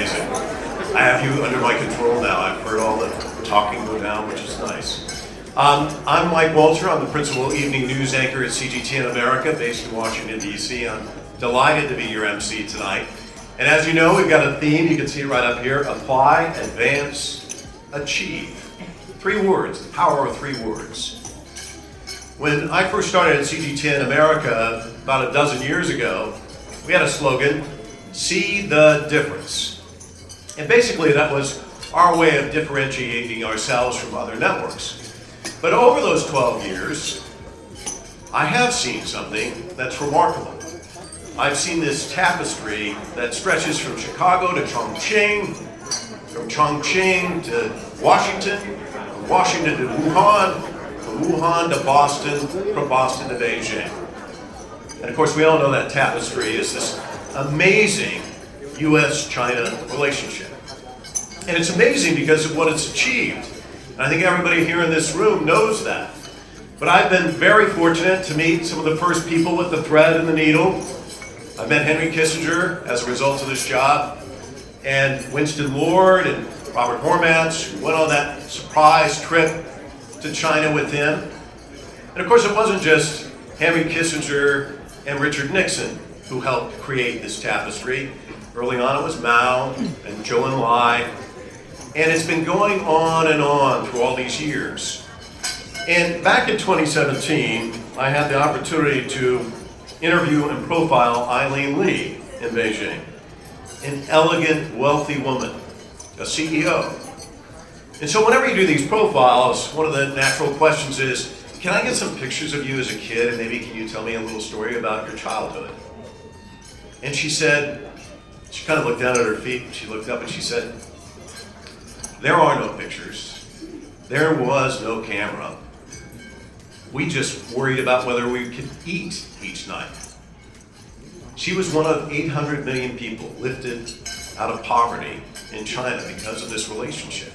amazing. I have you under my control now. I've heard all the talking go down, which is nice. I'm Mike Walter. I'm the principal evening news anchor at CGTN America, based in Washington, D.C. I'm delighted to be your MC tonight. And as you know, we've got a theme. You can see it right up here. Apply, advance, achieve. 3 words, the power of 3 words. When I first started at CGTN America about a dozen years ago, we had a slogan, see the difference. And basically that was our way of differentiating ourselves from other networks. But over those 12 years, I have seen something that's remarkable. I've seen this tapestry that stretches from Chicago to Chongqing, from Chongqing to Washington, from Washington to Wuhan, from Wuhan to Boston, from Boston to Beijing. And of course, we all know that tapestry is this amazing U.S.-China relationship. And it's amazing because of what it's achieved. And I think everybody here in this room knows that. But I've been very fortunate to meet some of the first people with the thread and the needle. I met Henry Kissinger as a result of this job, and Winston Lord and Robert Hormats, who went on that surprise trip to China with him. And of course, it wasn't just Henry Kissinger and Richard Nixon who helped create this tapestry. Early on, it was Mao and Zhou Enlai. And it's been going on through all these years. And back in 2017, I had the opportunity to interview and profile Eileen Lee in Beijing, an elegant, wealthy woman, a CEO. And so whenever you do these profiles, one of the natural questions is, can I get some pictures of you as a kid, and maybe can you tell me a little story about your childhood? And she said, she kind of looked down at her feet, and she looked up and she said, there are no pictures. There was no camera. We just worried about whether we could eat each night. She was one of 800 million people lifted out of poverty in China because of this relationship.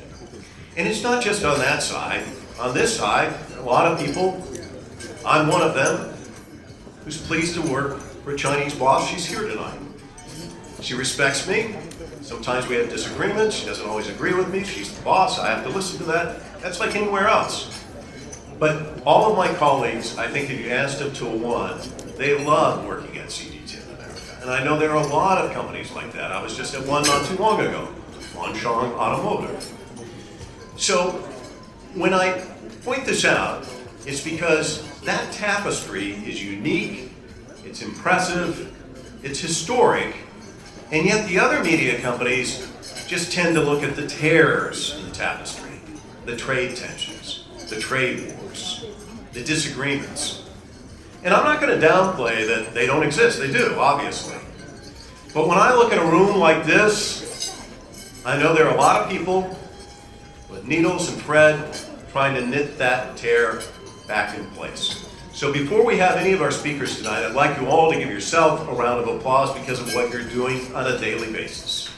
And it's not just on that side. On this side, a lot of people, I'm one of them, who's pleased to work for a Chinese boss. She's here tonight. She respects me. Sometimes we have disagreements. She doesn't always agree with me. She's the boss. I have to listen to that. That's like anywhere else. But all of my colleagues, I think if you asked them to a one, they love working at CGTN America. And I know there are a lot of companies like that. I was just at one not too long ago, Wansheng Automotive. So when I point this out, it's because that tapestry is unique, it's impressive, it's historic, and yet the other media companies just tend to look at the tears in the tapestry, the trade tensions, the trade wars, the disagreements. And I'm not going to downplay that they don't exist. They do, obviously. But when I look at a room like this, I know there are a lot of people with needles and thread trying to knit that tear back in place. So before we have any of our speakers tonight, I'd like you all to give yourself a round of applause because of what you're doing on a daily basis.